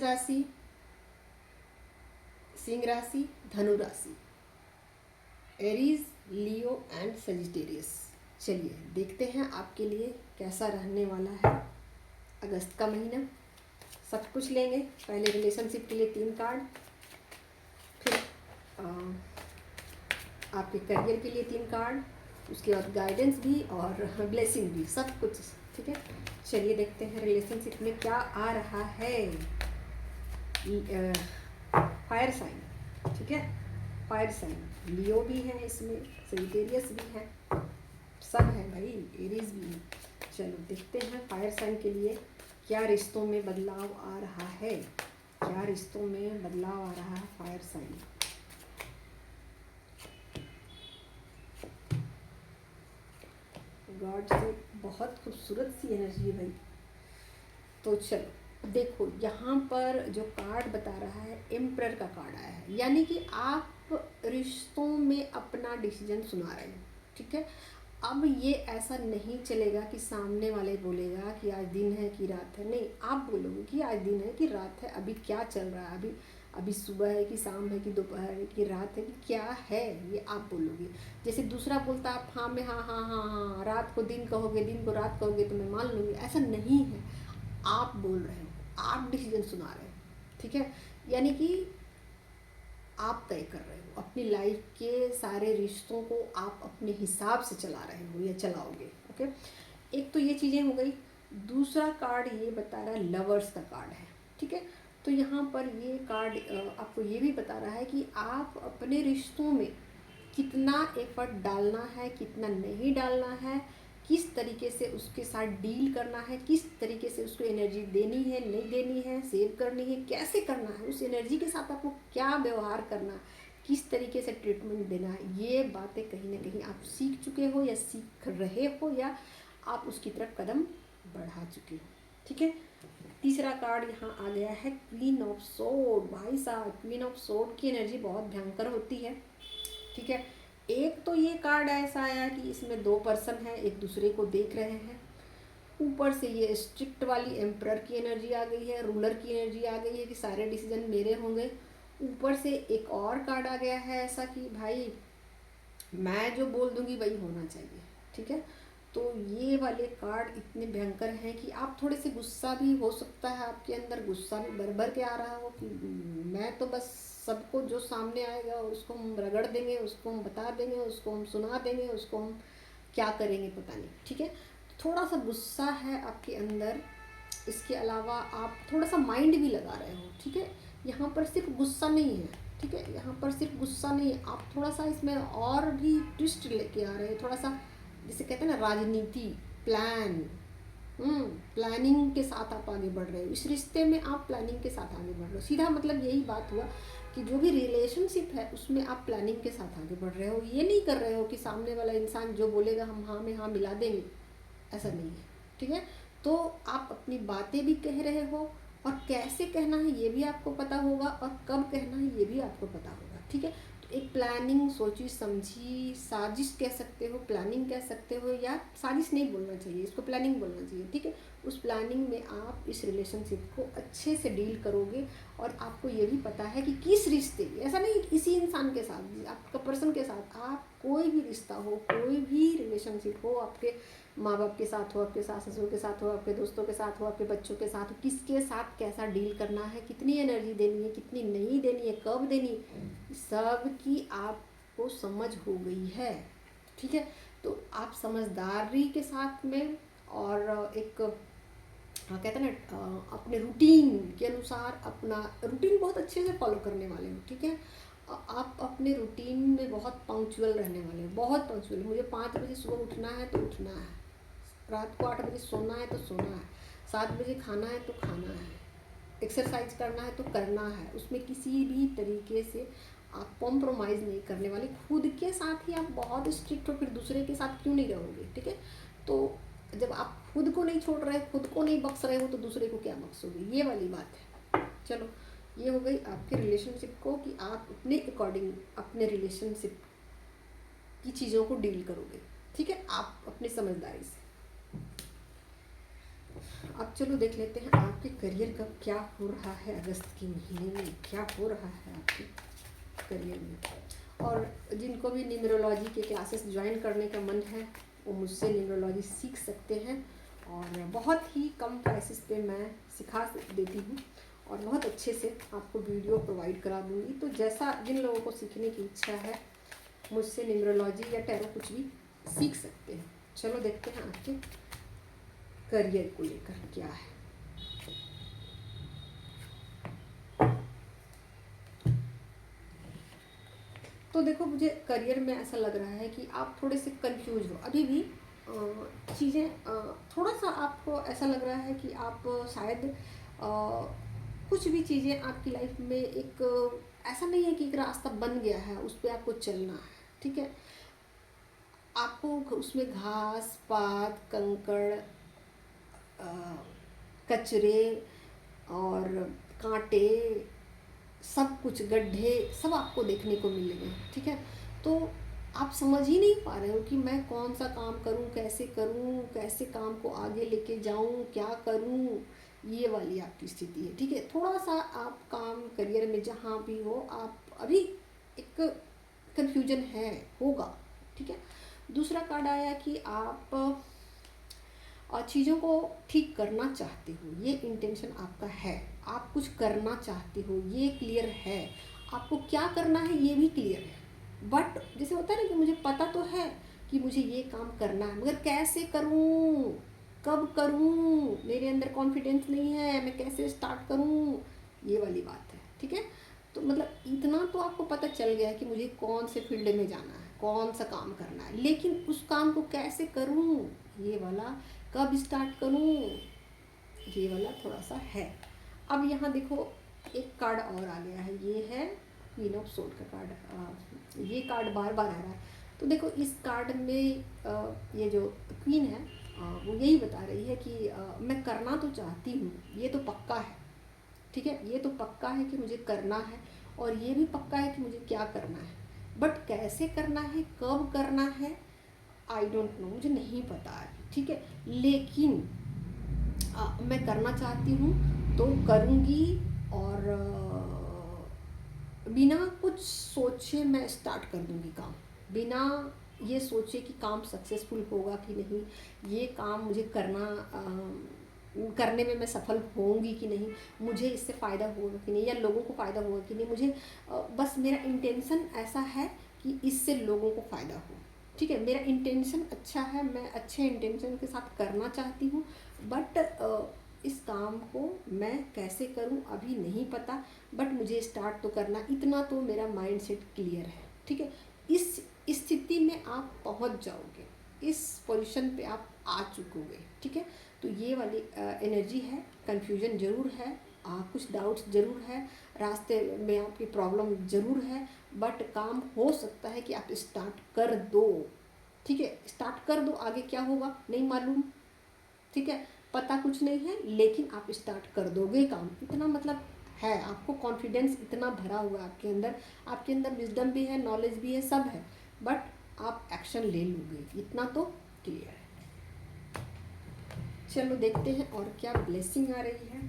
राशि, सिंह राशि, धनु राशि, एरीज, लियो एंड सजिटेरियस। चलिए देखते हैं आपके लिए कैसा रहने वाला है अगस्त का महीना। सब कुछ लेंगे। पहले रिलेशनशिप के लिए 3 कार्ड, फिर आपके करियर के लिए 3 कार्ड, उसके बाद गाइडेंस भी और ब्लेसिंग भी, सब कुछ। ठीक है, चलिए देखते हैं रिलेशनशिप में क्या आ रहा है। फायर साइन, ठीक है, फायर साइन, लियो भी है इसमें, सजिटेरियस भी है, सब है भाई, एरीज भी है। चलो देखते हैं फायर साइन के लिए क्या रिश्तों में बदलाव आ रहा है, क्या रिश्तों में बदलाव आ रहा है फायर साइन। गॉड से बहुत खूबसूरत सी एनर्जी है भाई। तो चलो देखो, यहाँ पर जो कार्ड बता रहा है एम्परर का कार्ड आया है, यानी कि आप रिश्तों में अपना डिसीजन सुना रहे हो। ठीक है, अब ये ऐसा नहीं चलेगा कि सामने वाले बोलेगा कि आज दिन है कि रात है, नहीं, आप बोलोगे कि आज दिन है कि रात है, अभी क्या चल रहा है, अभी सुबह है कि शाम है कि दोपहर है कि रात है कि क्या है, ये आप बोलोगे। जैसे दूसरा बोलता है, आप हाँ में हाँ हाँ हाँ हाँ, रात को दिन कहोगे, दिन को रात कहोगे तो मैं मान लूँगी, ऐसा नहीं है। आप बोल रहे हो, आप डिसीजन सुना रहे हो। ठीक है, यानी कि आप तय कर रहे हो अपनी लाइफ के सारे रिश्तों को, आप अपने हिसाब से चला रहे हो या चलाओगे। ओके, एक तो ये चीज़ें हो गई। दूसरा कार्ड ये बता रहा है, लवर्स का कार्ड है। ठीक है, तो यहाँ पर ये कार्ड आपको ये भी बता रहा है कि आप अपने रिश्तों में कितना एफर्ट डालना है, कितना नहीं डालना है, किस तरीके से उसके साथ डील करना है, किस तरीके से उसको एनर्जी देनी है, नहीं देनी है, सेव करनी है, कैसे करना है, उस एनर्जी के साथ आपको क्या व्यवहार करना है, किस तरीके से ट्रीटमेंट देना है, ये बातें कहीं ना कहीं आप सीख चुके हो या सीख रहे हो या आप उसकी तरफ कदम बढ़ा चुके हो। ठीक है, तीसरा कार्ड यहाँ आ गया है क्वीन ऑफ सोर्ड। भाई साहब, क्वीन ऑफ सोर्ड की एनर्जी बहुत भयंकर होती है। ठीक है, एक तो ये कार्ड ऐसा आया कि इसमें 2 पर्सन हैं, एक दूसरे को देख रहे हैं। ऊपर से ये स्ट्रिक्ट वाली एम्परर की एनर्जी आ गई है, रूलर की एनर्जी आ गई है कि सारे डिसीजन मेरे होंगे। ऊपर से एक और कार्ड आ गया है ऐसा कि भाई मैं जो बोल दूंगी वही होना चाहिए। ठीक है, तो ये वाले कार्ड इतने भयंकर हैं कि आप थोड़े से गुस्सा भी हो सकता है, आपके अंदर गुस्सा भी भर भर के आ रहा हो कि मैं तो बस सबको जो सामने आएगा उसको हम रगड़ देंगे, उसको हम बता देंगे, उसको हम सुना देंगे, उसको हम क्या करेंगे पता नहीं। ठीक है, थोड़ा सा गुस्सा है आपके अंदर। इसके अलावा आप थोड़ा सा माइंड भी लगा रहे हो। ठीक है, यहाँ पर सिर्फ गुस्सा नहीं है। ठीक है, यहाँ पर सिर्फ गुस्सा नहीं है, आप थोड़ा सा इसमें और भी ट्विस्ट लेके आ रहे हैं, थोड़ा सा जिसे कहते हैं ना राजनीति, प्लान, प्लानिंग के साथ आप आगे बढ़ रहे हो। इस रिश्ते में आप प्लानिंग के साथ आगे बढ़ रहे हो। सीधा मतलब यही बात हुआ कि जो भी रिलेशनशिप है उसमें आप प्लानिंग के साथ आगे बढ़ रहे हो। ये नहीं कर रहे हो कि सामने वाला इंसान जो बोलेगा हम हाँ में हाँ मिला देंगे, ऐसा नहीं है। ठीक है, तो आप अपनी बातें भी कह रहे हो और कैसे कहना है ये भी आपको पता होगा और कब कहना है ये भी आपको पता होगा। ठीक है, तो एक प्लानिंग, सोची समझी साजिश कह सकते हो, प्लानिंग कह सकते हो, या साजिश नहीं बोलना चाहिए, इसको प्लानिंग बोलना चाहिए। ठीक है, उस प्लानिंग में आप इस रिलेशनशिप को अच्छे से डील करोगे और आपको ये भी पता है कि किस रिश्ते, ऐसा नहीं किसी इंसान के साथ, आपका पर्सन के साथ, आप कोई भी रिश्ता हो, कोई भी रिलेशनशिप हो, आपके माँ बाप के साथ हो, आपके सास ससुर के साथ हो, आपके दोस्तों के साथ हो, आपके बच्चों के साथ हो, किसके साथ कैसा डील करना है, कितनी एनर्जी देनी है, कितनी नहीं देनी है, कब देनी है, सब की आपको समझ हो गई है। ठीक है, तो आप समझदारी के साथ में और एक कहते हैं ना अपने रूटीन के अनुसार अपना रूटीन बहुत अच्छे से फॉलो करने वाले हो। ठीक है, आप अपने रूटीन में बहुत पंक्चुअल रहने वाले हो, बहुत पंक्चुअल। मुझे 5 बजे सुबह उठना है तो उठना है, रात को 8 बजे सोना है तो सोना है, 7 बजे खाना है तो खाना है, एक्सरसाइज करना है तो करना है। उसमें किसी भी तरीके से आप कॉम्प्रोमाइज़ नहीं करने वाले। खुद के साथ ही आप बहुत स्ट्रिक्ट हो, फिर दूसरे के साथ क्यों नहीं रहोगे। ठीक है, तो जब आप खुद को नहीं छोड़ रहे, खुद को नहीं बख्श रहे हो तो दूसरे को क्या बख्शोगे, ये वाली बात है। चलो, ये हो गई आपके रिलेशनशिप को कि आप अपने अकॉर्डिंग अपने रिलेशनशिप की चीज़ों को डील करोगे। ठीक है, आप अपनी समझदारी से। अब चलो देख लेते हैं आपके करियर का क्या हो रहा है अगस्त के महीने में, क्या हो रहा है आपके करियर में। और जिनको भी न्यूमरोलॉजी के क्लासेस ज्वाइन करने का मन है वो मुझसे न्यूमरोलॉजी सीख सकते हैं, और बहुत ही कम प्राइसेस पे मैं सिखा देती हूँ और बहुत अच्छे से आपको वीडियो प्रोवाइड करा दूँगी। तो जैसा जिन लोगों को सीखने की इच्छा है मुझसे न्यूमरोलॉजी या टैरो कुछ भी सीख सकते हैं। चलो देखते हैं आपके करियर को लेकर क्या है। तो देखो मुझे करियर में ऐसा लग रहा है कि आप थोड़े से कंफ्यूज हो अभी भी, चीज़ें थोड़ा सा आपको ऐसा लग रहा है कि आप शायद कुछ भी चीज़ें आपकी लाइफ में एक ऐसा नहीं है कि एक रास्ता बन गया है उस पर आपको चलना है, ठीक है। आपको उसमें घास पात कंकड़ कचरे और कांटे सब कुछ गड्ढे सब आपको देखने को मिलेंगे, ठीक है। तो आप समझ ही नहीं पा रहे हो कि मैं कौन सा काम करूं, कैसे काम को आगे लेके जाऊं, क्या करूं, ये वाली आपकी स्थिति है, ठीक है। थोड़ा सा आप काम करियर में जहाँ भी हो आप अभी एक कन्फ्यूजन है, होगा, ठीक है। दूसरा कार्ड आया कि आप चीज़ों को ठीक करना चाहते हो, ये इंटेंशन आपका है, आप कुछ करना चाहते हो, ये क्लियर है। आपको क्या करना है ये भी क्लियर है, बट जैसे होता है ना कि मुझे पता तो है कि मुझे ये काम करना है मगर कैसे करूँ, कब करूँ, मेरे अंदर कॉन्फिडेंस नहीं है, मैं कैसे स्टार्ट करूँ, ये वाली बात है, ठीक है। तो मतलब इतना तो आपको पता चल गया है कि मुझे कौन से फील्ड में जाना है, कौन सा काम करना है, लेकिन उस काम को कैसे करूँ, ये वाला कब स्टार्ट करूँ, ये वाला थोड़ा सा है। अब यहाँ देखो एक कार्ड और आ गया है, ये है क्वीन ऑफ सोर्ड का कार्ड। ये कार्ड बार बार आ रहा है। तो देखो इस कार्ड में ये जो क्वीन है वो यही बता रही है कि मैं करना तो चाहती हूँ, ये तो पक्का है, ठीक है, ये तो पक्का है कि मुझे करना है, और ये भी पक्का है कि मुझे क्या करना है, बट कैसे करना है, कब करना है, आई डोंट नो, मुझे नहीं पता अभी, ठीक है। लेकिन मैं करना चाहती हूँ तो करूँगी, और बिना कुछ सोचे मैं स्टार्ट कर दूँगी काम, बिना ये सोचे कि काम सक्सेसफुल होगा कि नहीं, ये काम मुझे करने में मैं सफल होंगी कि नहीं, मुझे इससे फ़ायदा होगा कि नहीं, या लोगों को फ़ायदा होगा कि नहीं, मुझे बस मेरा इंटेंशन ऐसा है कि इससे लोगों को फ़ायदा हो, ठीक है। मेरा इंटेंशन अच्छा है, मैं अच्छे इंटेंशन के साथ करना चाहती हूँ, बट इस काम को मैं कैसे करूं अभी नहीं पता, बट मुझे स्टार्ट तो करना, इतना तो मेरा माइंड सेट क्लियर है, ठीक है। इस स्थिति में आप पहुंच जाओगे, इस पोजीशन पे आप आ चुकोगे, ठीक है। तो ये वाली एनर्जी है, कन्फ्यूजन ज़रूर है, कुछ डाउट्स ज़रूर है, रास्ते में आपकी प्रॉब्लम ज़रूर है, बट काम हो सकता है कि आप स्टार्ट कर दो, ठीक है। स्टार्ट कर दो, आगे क्या होगा नहीं मालूम, ठीक है, पता कुछ नहीं है, लेकिन आप स्टार्ट कर दोगे काम, इतना मतलब है, आपको कॉन्फिडेंस इतना भरा हुआ है आपके अंदर विजडम भी है, नॉलेज भी है, सब है, बट आप एक्शन ले लोगे, इतना तो क्लियर है। चलो देखते हैं और क्या ब्लेसिंग आ रही है।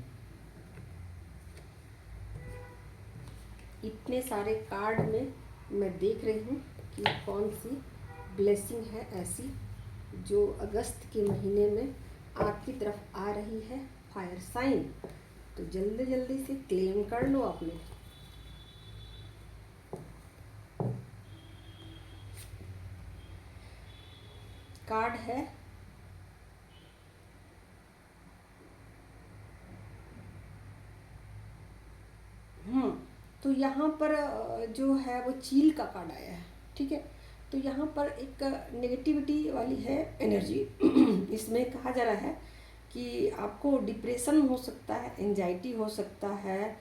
इतने सारे कार्ड में मैं देख रही हूँ कि कौन सी ब्लेसिंग है ऐसी जो अगस्त के महीने में आपकी तरफ आ रही है। फायर साइन, तो जल्दी जल्दी से क्लेम कर लो आप लोग। कार्ड है तो यहाँ पर जो है वो चील का कार्ड आया है, ठीक है। तो यहाँ पर एक नेगेटिविटी वाली है एनर्जी इसमें कहा जा रहा है कि आपको डिप्रेशन हो सकता है, एंजाइटी हो सकता है,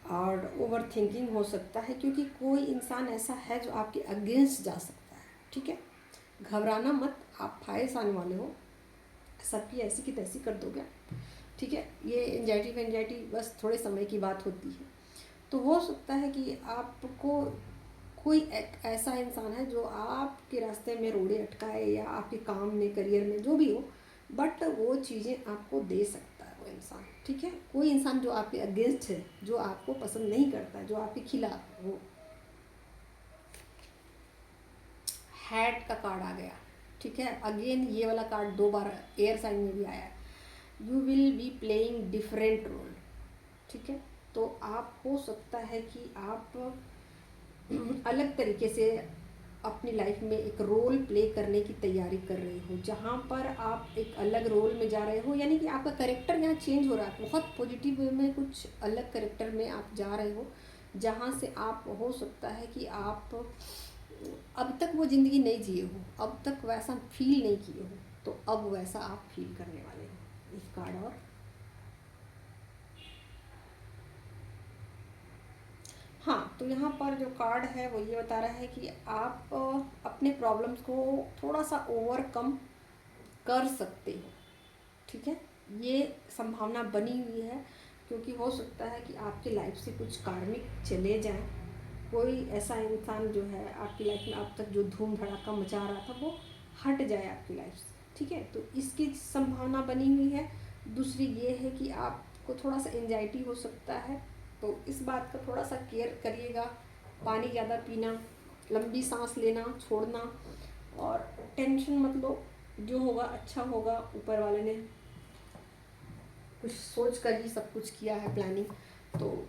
और ओवर थिंकिंग हो सकता है, क्योंकि कोई इंसान ऐसा है जो आपके अगेंस्ट जा सकता है, ठीक है। घबराना मत, आप फायर आने वाले हो, सबकी ऐसी की तैसी कर दोगे, ठीक है। ये एंजाइटी बस थोड़े समय की बात होती है। तो हो सकता है कि आपको कोई एक ऐसा इंसान है जो आपके रास्ते में रोड़े अटकाए, या आपके काम में, करियर में, जो भी हो, बट वो चीज़ें आपको दे सकता है वो इंसान, ठीक है। कोई इंसान जो आपके अगेंस्ट है, जो आपको पसंद नहीं करता, जो आपके खिलाफ, वो हैट का कार्ड आ गया, ठीक है। अगेन ये वाला कार्ड 2 बार एयर साइन में भी आया है। You will be playing different role, ठीक है। तो आप हो सकता है कि आप अलग तरीके से अपनी लाइफ में एक रोल प्ले करने की तैयारी कर रहे हो, जहाँ पर आप एक अलग रोल में जा रहे हो, यानी कि आपका करेक्टर यहाँ चेंज हो रहा है। बहुत पॉजिटिव वे में कुछ अलग करेक्टर में आप जा रहे हो, जहाँ से आप हो सकता है कि आप अब तक वो ज़िंदगी नहीं जिए हो, अब तक वैसा फील नहीं किए हो, तो अब वैसा आप फील करने वाले हो। एक कार्ड और, हाँ, तो यहाँ पर जो कार्ड है वो ये बता रहा है कि आप अपने प्रॉब्लम्स को थोड़ा सा ओवरकम कर सकते हो, ठीक है। ये संभावना बनी हुई है, क्योंकि हो सकता है कि आपकी लाइफ से कुछ कार्मिक चले जाएं। कोई ऐसा इंसान जो है आपकी लाइफ में अब तक जो धूम धड़ाका मचा रहा था, वो हट जाए आपकी लाइफ से, ठीक है। तो इसकी संभावना बनी हुई है। दूसरी ये है कि आपको थोड़ा सा एंजाइटी हो सकता है, तो इस बात का थोड़ा सा केयर करिएगा। पानी ज़्यादा पीना, लंबी सांस लेना, छोड़ना, और टेंशन मत लो। जो होगा अच्छा होगा, ऊपर वाले ने कुछ सोच कर ही सब कुछ किया है प्लानिंग, तो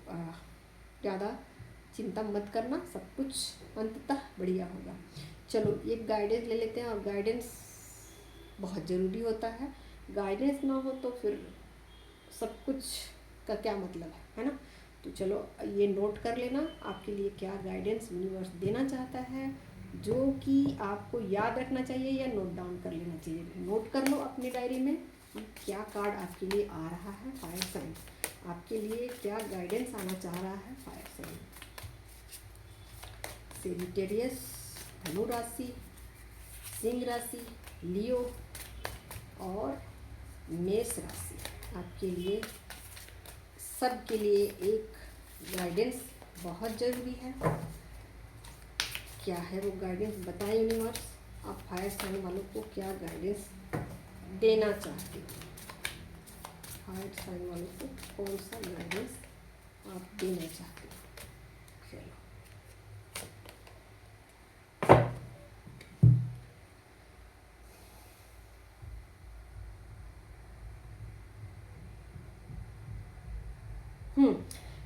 ज़्यादा चिंता मत करना, सब कुछ अंततः बढ़िया होगा। चलो एक गाइडेंस ले लेते हैं, और गाइडेंस बहुत ज़रूरी होता है। गाइडेंस ना हो तो फिर सब कुछ का क्या मतलब है ना। तो चलो ये नोट कर लेना, आपके लिए क्या गाइडेंस यूनिवर्स देना चाहता है, जो कि आपको याद रखना चाहिए या नोट डाउन कर लेना चाहिए। नोट कर लो अपनी डायरी में कि क्या कार्ड आपके लिए आ रहा है। फायर साइन आपके लिए क्या गाइडेंस आना चाह रहा है। फायर साइन सेजिटेरियस, धनु राशि, सिंह राशि, लियो और मेष राशि, आपके लिए सबके लिए एक गाइडेंस बहुत ज़रूरी है। क्या है वो गाइडेंस, बताएं यूनिवर्स, आप फायर साइन वालों को क्या गाइडेंस देना चाहते हो। फायर साइन वालों को कौन सा गाइडेंस आप देना चाहते हो। चलो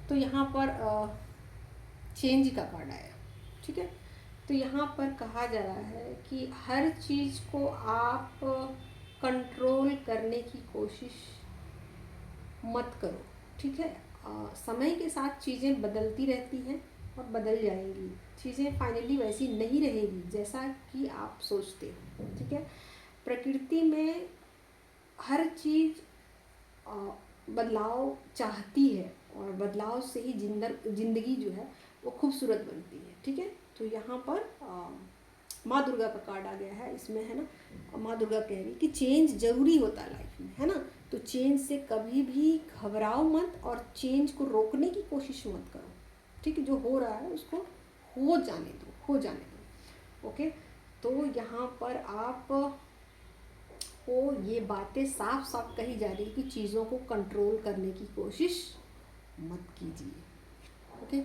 तो यहाँ पर चेंज का कार्ड आया, ठीक है। तो यहाँ पर कहा जा रहा है कि हर चीज़ को आप कंट्रोल करने की कोशिश मत करो, ठीक है। समय के साथ चीज़ें बदलती रहती हैं और बदल जाएंगी। चीज़ें फाइनली वैसी नहीं रहेगी जैसा कि आप सोचते हो, ठीक है। प्रकृति में हर चीज़ बदलाव चाहती है, और बदलाव से ही जिंदगी जो है वो खूबसूरत बनती है, ठीक है। तो यहाँ पर माँ दुर्गा का कार्ड आ गया है इसमें, है ना। माँ दुर्गा कह रही कि चेंज ज़रूरी होता है लाइफ में, है ना। तो चेंज से कभी भी घबराओ मत, और चेंज को रोकने की कोशिश मत करो, ठीक है। जो हो रहा है उसको हो जाने दो, हो जाने दो, ओके। तो यहाँ पर आप को ये बातें साफ साफ कही जा रही कि चीज़ों को कंट्रोल करने की कोशिश मत कीजिए, ओके।